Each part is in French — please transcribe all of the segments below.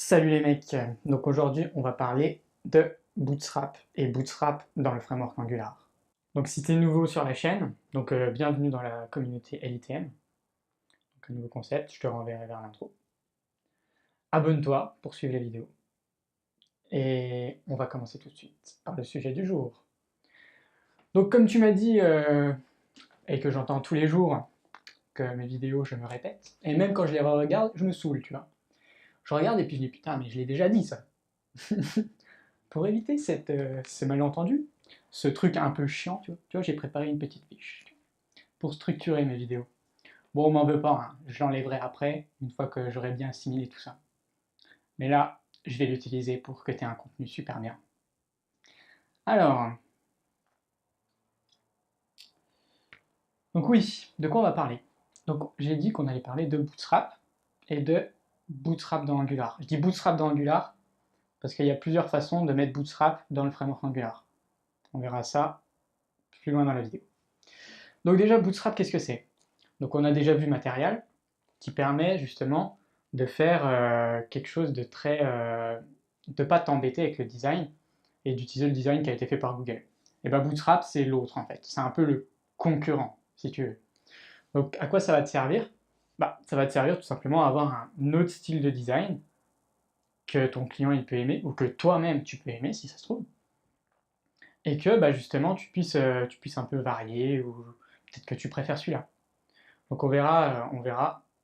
Salut les mecs, donc aujourd'hui on va parler de Bootstrap et Bootstrap dans le framework Angular. Donc si tu es nouveau sur la chaîne, donc bienvenue dans la communauté LITM, donc un nouveau concept, je te renverrai vers l'intro. Abonne-toi pour suivre les vidéos. Et on va commencer tout de suite par le sujet du jour. Donc comme tu m'as dit, et que j'entends tous les jours, que mes vidéos je me répète, et même quand je les regarde, je me saoule, tu vois. Je regarde et puis je dis putain mais je l'ai déjà dit ça. Pour éviter ce malentendu, ce truc un peu chiant, tu vois, j'ai préparé une petite fiche pour structurer mes vidéos. Bon, on m'en veut pas, hein, je l'enlèverai après, une fois que j'aurai bien assimilé tout ça. Mais là, je vais l'utiliser pour que tu aies un contenu super bien. Alors, donc oui, de quoi on va parler? Donc j'ai dit qu'on allait parler de Bootstrap et de Bootstrap dans Angular. Je dis Bootstrap dans Angular parce qu'il y a plusieurs façons de mettre Bootstrap dans le framework Angular. On verra ça plus loin dans la vidéo. Donc déjà, Bootstrap, qu'est-ce que c'est? Donc on a déjà vu Material, qui permet justement de faire quelque chose de très... de pas t'embêter avec le design, et d'utiliser le design qui a été fait par Google. Et bien Bootstrap, c'est l'autre en fait, c'est un peu le concurrent, si tu veux. Donc à quoi ça va te servir? Bah, ça va te servir tout simplement à avoir un autre style de design que ton client il peut aimer, ou que toi-même tu peux aimer si ça se trouve, et que bah, justement tu puisses un peu varier, ou peut-être que tu préfères celui-là. Donc on verra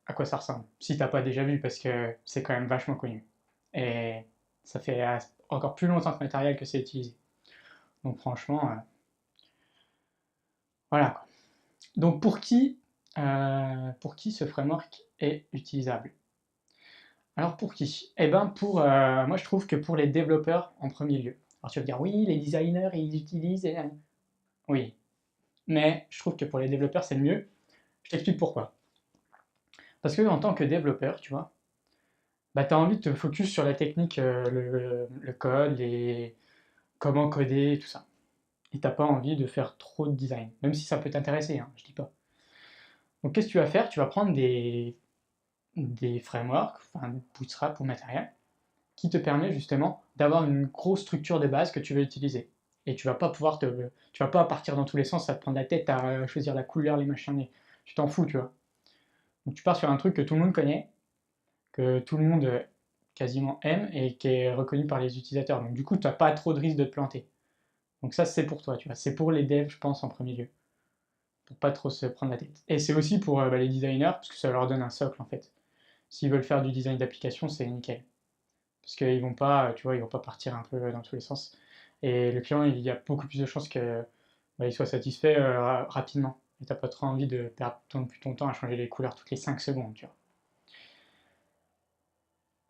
à quoi ça ressemble. Si t'as pas déjà vu, parce que c'est quand même vachement connu. Et ça fait encore plus longtemps que Material que c'est utilisé. Donc franchement, voilà quoi. Donc pour qui ce framework est utilisable? Alors pour qui? Eh ben moi je trouve que pour les développeurs en premier lieu. Alors tu vas me dire oui, les designers ils utilisent. Oui, mais je trouve que pour les développeurs c'est le mieux. Je t'explique pourquoi. Parce que en tant que développeur, tu vois, bah, tu as envie de te focus sur la technique, le code, comment coder, tout ça. Et t'as pas envie de faire trop de design, même si ça peut t'intéresser, hein, je dis pas. Donc qu'est-ce que tu vas faire? Tu vas prendre des frameworks, enfin Bootstrap ou Material, qui te permet justement d'avoir une grosse structure de base que tu veux utiliser. Et tu vas pas partir dans tous les sens, ça te prend la tête à choisir la couleur, les machins, tu t'en fous, tu vois. Donc tu pars sur un truc que tout le monde connaît, que tout le monde quasiment aime et qui est reconnu par les utilisateurs. Donc du coup, tu n'as pas trop de risque de te planter. Donc ça, c'est pour toi, tu vois. C'est pour les devs, je pense, en premier lieu. Pour pas trop se prendre la tête. Et c'est aussi pour les designers, parce que ça leur donne un socle, en fait. S'ils veulent faire du design d'application, c'est nickel. Parce qu'ils vont pas, tu vois, ils vont pas partir un peu dans tous les sens. Et le client, il y a beaucoup plus de chances que il soit satisfait rapidement. Et t'as pas trop envie de perdre plus ton temps à changer les couleurs toutes les 5 secondes, tu vois.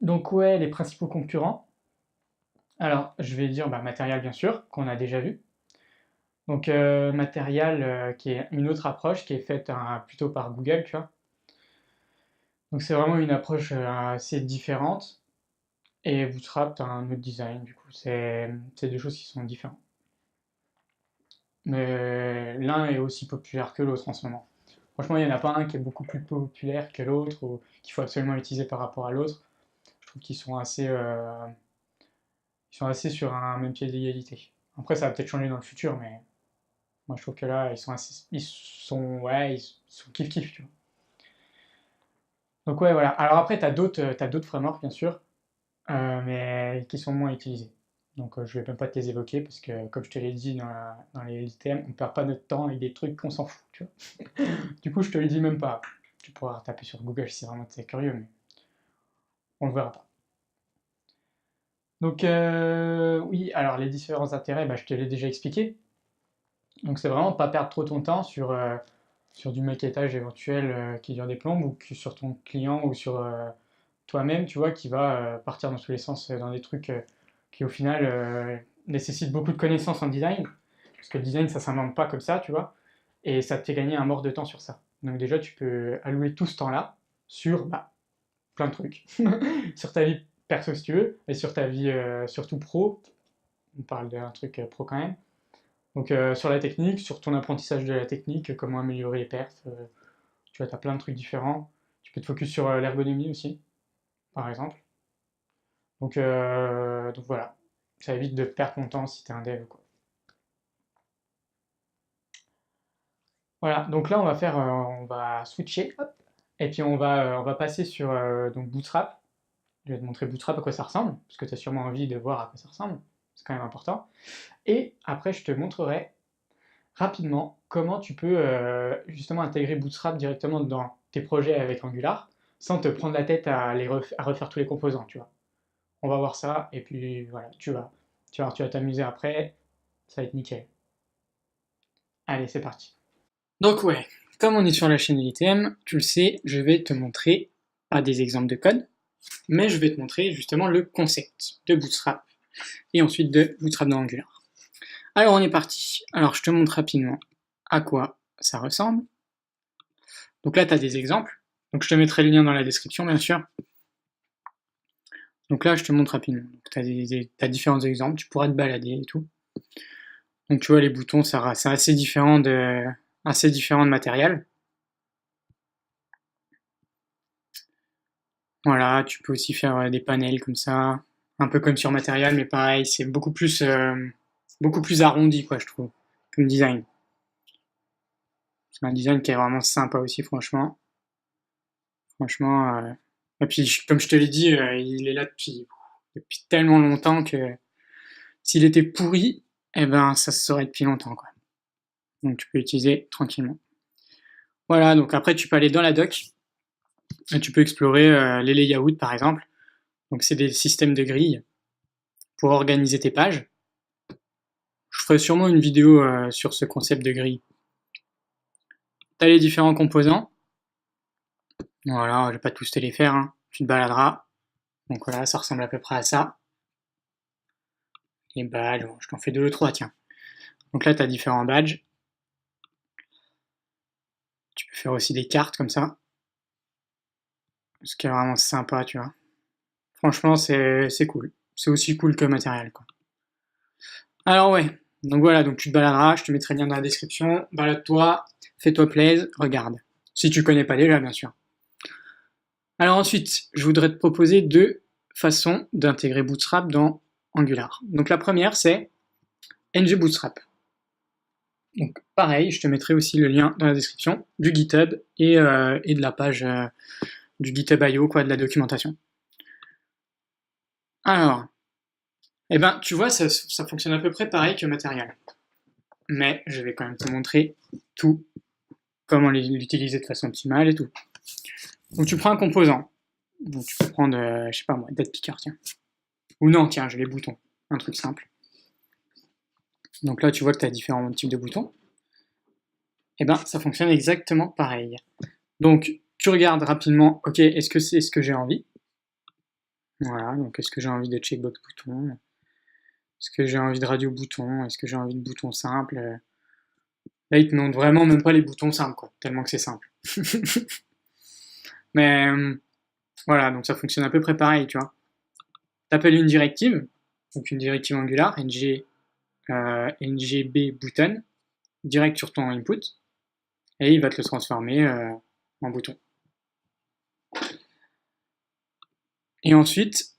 Donc ouais, les principaux concurrents. Alors, je vais dire matériel, bien sûr, qu'on a déjà vu. Donc, matériel, qui est une autre approche qui est faite plutôt par Google, tu vois. Donc, c'est vraiment une approche assez différente. Et Bootstrap, tu as un autre design, du coup. C'est deux choses qui sont différentes. Mais l'un est aussi populaire que l'autre en ce moment. Franchement, il n'y en a pas un qui est beaucoup plus populaire que l'autre, ou qu'il faut absolument utiliser par rapport à l'autre. Je trouve qu'ils sont ils sont assez sur un même pied d'égalité. Après, ça va peut-être changer dans le futur, mais moi, je trouve que là, ouais, ils sont kiff-kiff, tu vois. Donc, ouais, voilà. Alors après, t'as d'autres frameworks, bien sûr, mais qui sont moins utilisés. Donc, je vais même pas te les évoquer, parce que, comme je te l'ai dit dans les LTM, on perd pas notre temps avec des trucs qu'on s'en fout, tu vois. Du coup, je te les dis même pas. Tu pourras taper sur Google si vraiment t'es curieux, mais on le verra pas. Donc, oui, alors les différents intérêts, je te l'ai déjà expliqué. Donc, c'est vraiment pas perdre trop ton temps sur du maquettage éventuel qui dure des plombes, ou que sur ton client, ou sur toi-même, tu vois, qui va partir dans tous les sens dans des trucs qui au final nécessitent beaucoup de connaissances en design, parce que le design ça s'invente pas comme ça, tu vois, et ça te fait gagner un mort de temps sur ça. Donc déjà tu peux allouer tout ce temps-là sur plein de trucs, sur ta vie perso si tu veux, et sur ta vie surtout pro, on parle d'un truc pro quand même, donc sur la technique, sur ton apprentissage de la technique, comment améliorer les perfs, tu vois, tu as plein de trucs différents. Tu peux te focus sur l'ergonomie aussi, par exemple. Donc voilà, ça évite de perdre ton temps si tu es un dev, quoi. Voilà, donc là on va switcher, hop, et puis on va passer sur donc Bootstrap. Je vais te montrer Bootstrap à quoi ça ressemble, parce que tu as sûrement envie de voir à quoi ça ressemble, c'est quand même important. Et après je te montrerai rapidement comment tu peux justement intégrer Bootstrap directement dans tes projets avec Angular, sans te prendre la tête à refaire tous les composants, tu vois. On va voir ça, et puis voilà, tu vas t'amuser après, ça va être nickel. Allez, c'est parti. Donc ouais, comme on est sur la chaîne LTM, tu le sais, je vais te montrer pas des exemples de code, mais je vais te montrer justement le concept de Bootstrap, et ensuite de Bootstrap dans Angular. Alors on est parti. Alors je te montre rapidement à quoi ça ressemble. Donc là tu as des exemples, donc je te mettrai le lien dans la description bien sûr. Donc là je te montre rapidement, tu as différents exemples, tu pourras te balader et tout. Donc tu vois les boutons, c'est assez différent de matériel. Voilà, tu peux aussi faire des panels comme ça, un peu comme sur matériel, mais pareil, c'est beaucoup plus arrondi, quoi, je trouve, comme design. C'est un design qui est vraiment sympa aussi, franchement. Franchement, et puis, comme je te l'ai dit, il est là depuis tellement longtemps que s'il était pourri, eh ben, ça se saurait depuis longtemps, quoi. Donc, tu peux l'utiliser tranquillement. Voilà, donc après, tu peux aller dans la doc, et tu peux explorer les layouts, par exemple. Donc, c'est des systèmes de grilles pour organiser tes pages. Je ferai sûrement une vidéo sur ce concept de grille. Tu as les différents composants. Voilà, je vais pas tous te les faire, hein. Tu te baladeras. Donc voilà, ça ressemble à peu près à ça. Les badges, je t'en fais 2 ou 3, tiens. Donc là, tu as différents badges. Tu peux faire aussi des cartes comme ça. Ce qui est vraiment sympa, tu vois. Franchement, c'est cool. C'est aussi cool que matériel, quoi. Alors ouais, donc voilà, donc tu te baladeras, je te mettrai le lien dans la description. Balade-toi, fais-toi plaisir, regarde. Si tu connais pas déjà, bien sûr. Alors ensuite, je voudrais te proposer 2 façons d'intégrer Bootstrap dans Angular. Donc la première, c'est ng Bootstrap. Donc pareil, je te mettrai aussi le lien dans la description du GitHub et de la page du GitHub IO, quoi, de la documentation. Alors, eh ben, tu vois, ça fonctionne à peu près pareil que Material. Mais je vais quand même te montrer tout, comment l'utiliser de façon optimale et tout. Donc tu prends un composant. Donc tu peux prendre, je sais pas moi, DeadPicker, tiens. Ou non, tiens, j'ai les boutons. Un truc simple. Donc là, tu vois que tu as différents types de boutons. Et ben, ça fonctionne exactement pareil. Donc, tu regardes rapidement, ok, est-ce que c'est ce que j'ai envie? Voilà, donc est-ce que j'ai envie de checkbox bouton? Est-ce que j'ai envie de radio bouton? Est-ce que j'ai envie de bouton simple? Là, ils te demandent vraiment même pas les boutons simples, quoi, tellement que c'est simple. Mais voilà, donc ça fonctionne à peu près pareil, tu vois. T'appelles une directive, donc une directive Angular, ngb button, direct sur ton input, et il va te le transformer en bouton. Et ensuite,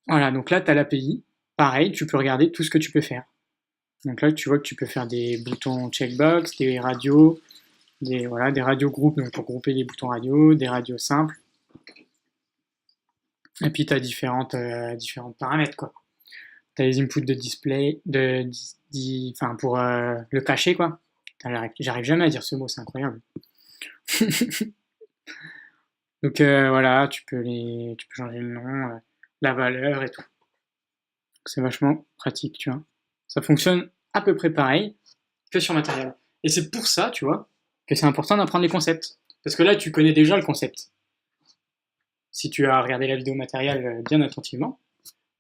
voilà, donc là, tu as l'API. Pareil, tu peux regarder tout ce que tu peux faire. Donc là, tu vois que tu peux faire des boutons checkbox, des radios, des radios groupes, donc pour grouper les boutons radio, des radios simples. Et puis, tu as différentes paramètres, quoi. Tu as les inputs de display, pour le cacher, quoi. J'arrive jamais à dire ce mot, c'est incroyable. Donc voilà, tu peux changer le nom, la valeur et tout. C'est vachement pratique, tu vois. Ça fonctionne à peu près pareil que sur matériel. Et c'est pour ça, tu vois, que c'est important d'apprendre les concepts. Parce que là, tu connais déjà le concept. Si tu as regardé la vidéo matériel bien attentivement,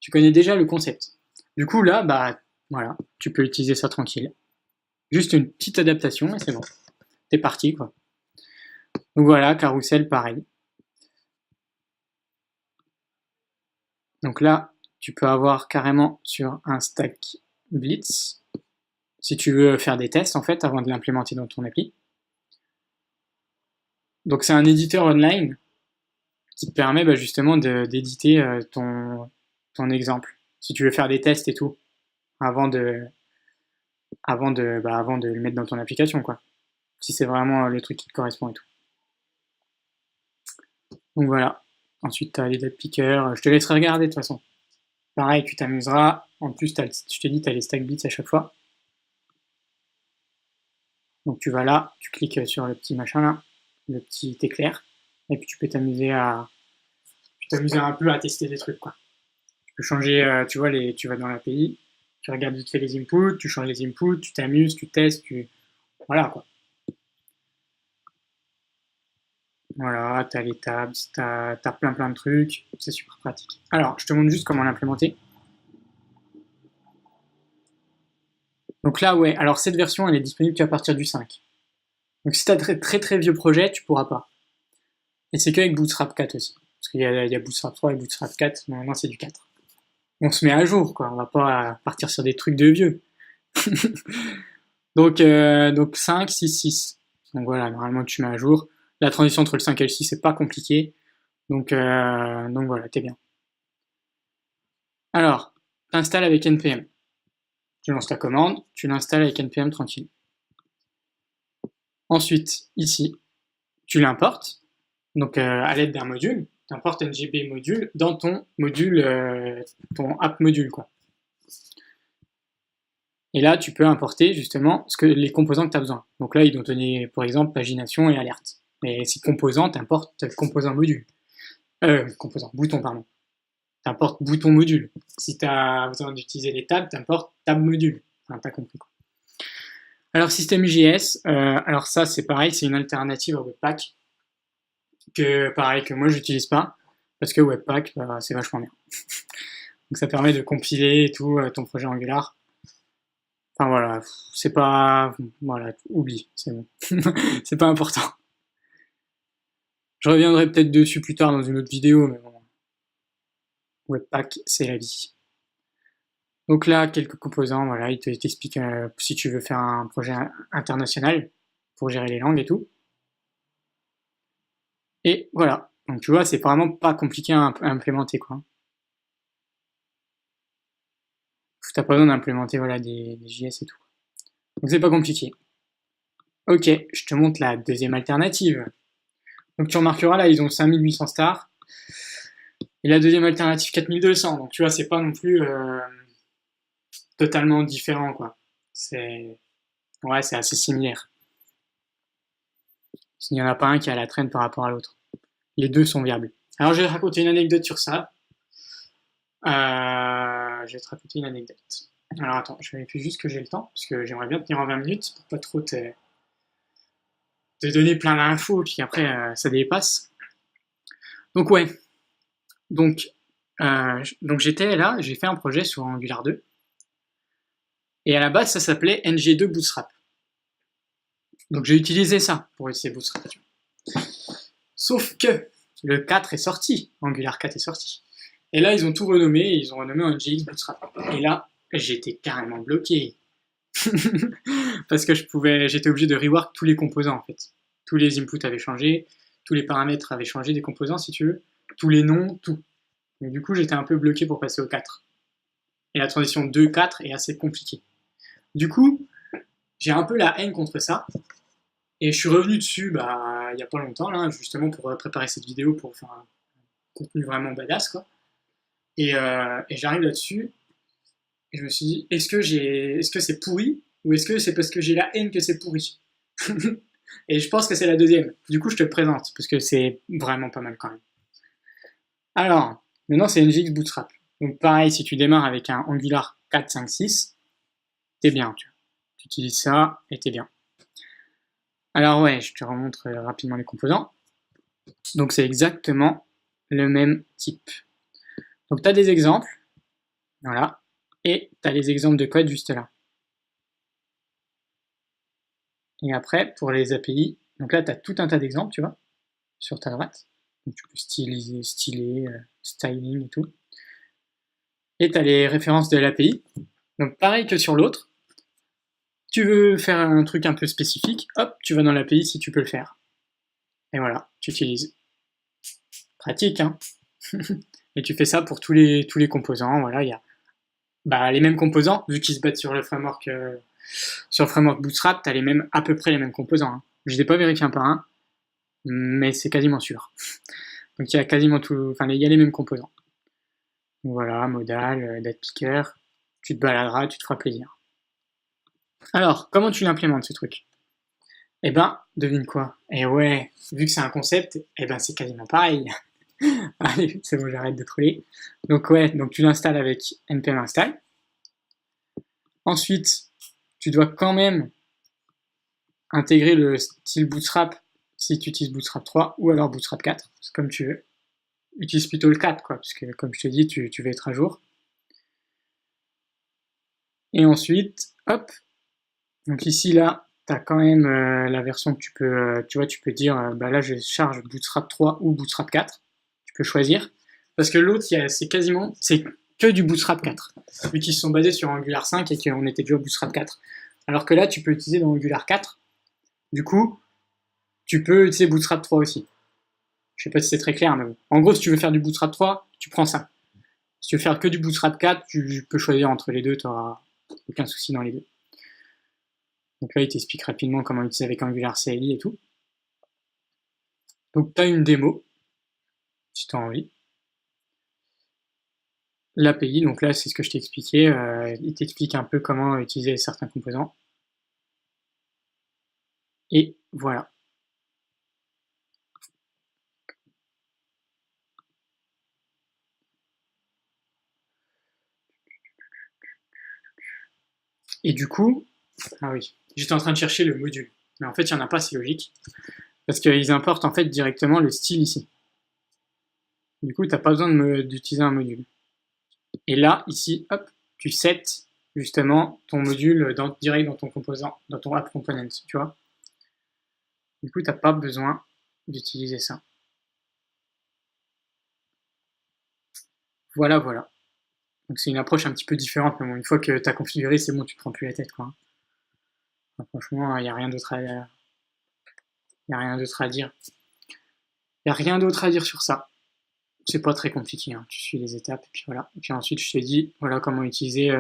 tu connais déjà le concept. Du coup, là, bah, voilà, tu peux utiliser ça tranquille. Juste une petite adaptation et c'est bon. T'es parti, quoi. Donc voilà, carrousel, pareil. Donc là, tu peux avoir carrément sur un stack Blitz, si tu veux faire des tests, en fait, avant de l'implémenter dans ton appli. Donc c'est un éditeur online qui te permet justement d'éditer ton exemple, si tu veux faire des tests et tout, avant de, avant de le mettre dans ton application, quoi. Si c'est vraiment le truc qui te correspond et tout. Donc voilà. Ensuite, tu as les date pickers. Je te laisserai regarder de toute façon. Pareil, tu t'amuseras. En plus, je te dis, tu as les stack bits à chaque fois. Donc tu vas là, tu cliques sur le petit machin là, le petit éclair, et puis tu peux t'amuser un peu à tester des trucs, quoi. Tu peux changer, tu vois, tu vas dans l'API, tu regardes vite fait les inputs, tu changes les inputs, tu t'amuses, tu testes, voilà, quoi. Voilà, t'as les tabs, t'as plein de trucs, c'est super pratique. Alors, je te montre juste comment l'implémenter. Donc là, ouais, alors cette version, elle est disponible qu'à partir du 5. Donc si t'as très vieux projet, tu pourras pas. Et c'est qu'avec Bootstrap 4 aussi. Parce qu'il y a Bootstrap 3 et Bootstrap 4, mais maintenant c'est du 4. On se met à jour, quoi. On va pas partir sur des trucs de vieux. donc 5, 6, 6. Donc voilà, normalement tu mets à jour. La transition entre le 5 et le 6, c'est pas compliqué. Donc voilà, t'es bien. Alors, t'installes avec npm. Tu lances ta commande, tu l'installes avec npm tranquille. Ensuite, ici, tu l'importes. Donc à l'aide d'un module, tu importes ngb module dans ton module, ton app module, quoi. Et là, tu peux importer justement les composants que tu as besoin. Donc là, ils vont donner, par exemple, pagination et alerte. Mais si composant, tu importes composant module. Bouton, pardon. Tu importes bouton module. Si tu as besoin d'utiliser les tabs, tu importes tab module. Enfin, tu as compris, quoi. Alors, System.js, alors ça, c'est pareil, c'est une alternative à Webpack. Que moi, j'utilise pas. Parce que Webpack, c'est vachement bien. Donc ça permet de compiler et tout ton projet Angular. Enfin voilà, c'est pas... Voilà, oublie, c'est bon. C'est pas important. Je reviendrai peut-être dessus plus tard dans une autre vidéo, mais bon. Webpack, c'est la vie. Donc là, quelques composants, voilà, il t'explique si tu veux faire un projet international pour gérer les langues et tout. Et voilà. Donc tu vois, c'est vraiment pas compliqué à implémenter, quoi. T'as pas besoin d'implémenter voilà, des JS et tout. Donc c'est pas compliqué. Ok, je te montre la deuxième alternative. Donc tu remarqueras là, ils ont 5800 stars. Et la deuxième alternative, 4200. Donc tu vois, c'est pas non plus totalement différent, quoi. C'est assez similaire. Il n'y en a pas un qui a la traîne par rapport à l'autre. Les deux sont viables. Alors je vais te raconter une anecdote sur ça. Je vais te raconter une anecdote. Alors attends, je vérifie juste que j'ai le temps, parce que j'aimerais bien tenir en 20 minutes pour pas trop te donner plein d'infos, puis après ça dépasse. Donc ouais, donc j'étais là, j'ai fait un projet sur Angular 2, et à la base ça s'appelait NG2 Bootstrap. Donc j'ai utilisé ça pour essayer Bootstrap. Sauf que le 4 est sorti, Angular 4 est sorti. Et là ils ont tout renommé, ils ont renommé NGX Bootstrap. Et là, j'étais carrément bloqué. Parce que j'étais obligé de rework tous les composants en fait. Tous les inputs avaient changé, tous les paramètres avaient changé des composants si tu veux, tous les noms, tout. Mais du coup j'étais un peu bloqué pour passer au 4. Et la transition 2-4 est assez compliquée. Du coup, j'ai un peu la haine contre ça. Et je suis revenu dessus il y a pas longtemps, là, justement pour préparer cette vidéo pour faire un contenu vraiment badass, quoi. Et j'arrive là-dessus, et je me suis dit, est-ce que c'est pourri, ou est-ce que c'est parce que j'ai la haine que c'est pourri? Et je pense que c'est la deuxième. Du coup, je te le présente, parce que c'est vraiment pas mal quand même. Alors, maintenant c'est NGX Bootstrap. Donc pareil, si tu démarres avec un Angular 4, 5, 6, t'es bien, tu vois. Tu utilises ça, et t'es bien. Alors ouais, je te remontre rapidement les composants. Donc c'est exactement le même type. Donc tu as des exemples, voilà, et tu as les exemples de code juste là. Et après, pour les API, donc là tu as tout un tas d'exemples, tu vois, sur ta droite. Donc tu peux styler, styling et tout. Et tu as les références de l'API. Donc pareil que sur l'autre, tu veux faire un truc un peu spécifique, hop, tu vas dans l'API si tu peux le faire. Et voilà, tu utilises. Pratique, hein. Et tu fais ça pour tous les composants. Voilà, il y a les mêmes composants, vu qu'ils se battent sur le framework Bootstrap, tu as à peu près les mêmes composants. Hein. Je ne les ai pas vérifiés un par un, mais c'est quasiment sûr. Donc il y a quasiment tout, enfin il y a les mêmes composants. Donc voilà, modal, date picker, tu te baladeras, tu te feras plaisir. Alors, comment tu l'implémentes ce truc? Eh ben, devine quoi? Eh ouais, vu que c'est un concept, eh ben c'est quasiment pareil. Allez, c'est bon, j'arrête de troller. Donc ouais, donc tu l'installes avec npm install. Ensuite, tu dois quand même intégrer le style Bootstrap si tu utilises Bootstrap 3 ou alors Bootstrap 4, c'est comme tu veux. Utilise plutôt le 4, quoi, parce que comme je te dis, tu veux être à jour. Et ensuite, hop, donc ici, là, tu as quand même la version que tu peux, tu peux dire, là, je charge Bootstrap 3 ou Bootstrap 4. Tu peux choisir. Parce que l'autre, c'est que du Bootstrap 4. Vu qu'ils se sont basés sur Angular 5 et qu'on était déjà au Bootstrap 4. Alors que là, tu peux utiliser dans Angular 4. Du coup, tu peux utiliser Bootstrap 3 aussi. Je sais pas si c'est très clair, mais bon. En gros, si tu veux faire du Bootstrap 3, tu prends ça. Si tu veux faire que du Bootstrap 4, tu peux choisir entre les deux, tu n'auras aucun souci dans les deux. Donc là, il t'explique rapidement comment utiliser avec Angular CLI et tout. Donc tu as une démo, si tu as envie. L'API, donc là, c'est ce que je t'ai expliqué. Il t'explique un peu comment utiliser certains composants. Et voilà. Et du coup, ah oui, j'étais en train de chercher le module. Mais en fait, il n'y en a pas, c'est logique. Parce qu'ils importent en fait directement le style ici. Du coup, tu n'as pas besoin d'utiliser un module. Et là, ici, hop, tu sets justement ton module direct dans ton composant, dans ton app component, tu vois. Du coup, tu n'as pas besoin d'utiliser ça. Voilà, voilà. Donc c'est une approche un petit peu différente, mais bon, une fois que tu as configuré, c'est bon, tu te prends plus la tête, quoi. Enfin, franchement, il n'y a rien d'autre à dire. Il n'y a rien d'autre à dire sur ça. C'est pas très compliqué, hein. Tu suis les étapes, et puis voilà. Et puis ensuite, je t'ai dit, voilà comment utiliser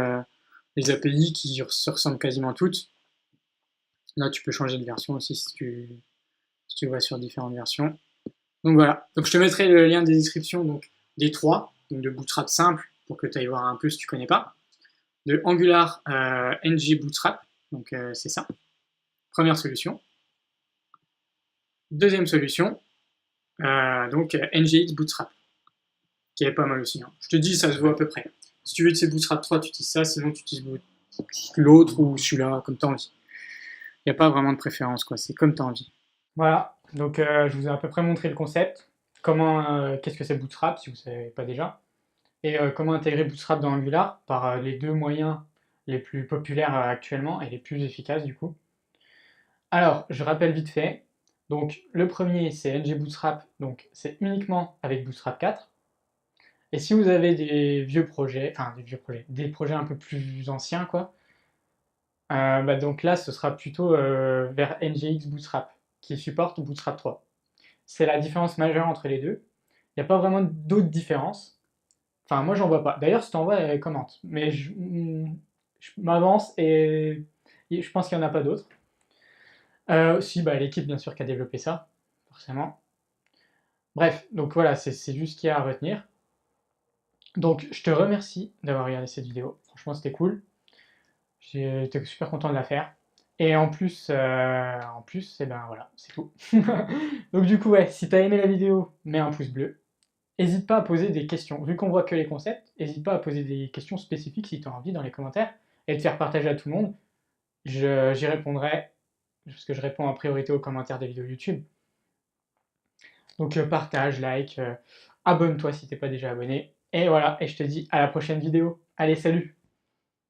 les API qui se ressemblent quasiment toutes. Là, tu peux changer de version aussi si tu vas sur différentes versions. Donc voilà. Donc je te mettrai le lien des descriptions donc, des trois, donc de Bootstrap simple, pour que tu ailles voir un peu si tu connais pas. De Angular NG Bootstrap, donc c'est ça. Première solution. Deuxième solution, donc NGX Bootstrap, qui est pas mal aussi. Hein. Je te dis, ça se voit à peu près. Si tu veux utiliser Bootstrap 3, tu utilises ça, sinon tu utilises l'autre ou celui-là, comme tu as envie. Il n'y a pas vraiment de préférence, quoi. C'est comme tu as envie. Voilà, donc je vous ai à peu près montré le concept. Qu'est-ce que c'est Bootstrap, si vous ne savez pas déjà. Et comment intégrer Bootstrap dans Angular par les deux moyens les plus populaires actuellement et les plus efficaces du coup. Alors, je rappelle vite fait. Donc, le premier, c'est NG Bootstrap, donc c'est uniquement avec Bootstrap 4. Et si vous avez des des projets un peu plus anciens, quoi, donc là, ce sera plutôt vers NGX Bootstrap, qui supporte Bootstrap 3. C'est la différence majeure entre les deux. Il n'y a pas vraiment d'autres différences. Enfin, moi, j'en vois pas. D'ailleurs, si t'en vois, commente. Mais je m'avance et je pense qu'il n'y en a pas d'autres. Si, l'équipe, bien sûr, qui a développé ça, forcément. Bref, donc voilà, c'est juste ce qu'il y a à retenir. Donc, je te remercie d'avoir regardé cette vidéo. Franchement, c'était cool. J'étais super content de la faire. Et en plus, voilà, c'est tout. Donc du coup, ouais, si t'as aimé la vidéo, mets un pouce bleu. N'hésite pas à poser des questions. Vu qu'on voit que les concepts, n'hésite pas à poser des questions spécifiques si tu as envie dans les commentaires et de faire partager à tout le monde. J'y répondrai, parce que je réponds en priorité aux commentaires des vidéos YouTube. Donc partage, like, abonne-toi si t'es pas déjà abonné. Et voilà, et je te dis à la prochaine vidéo. Allez, salut!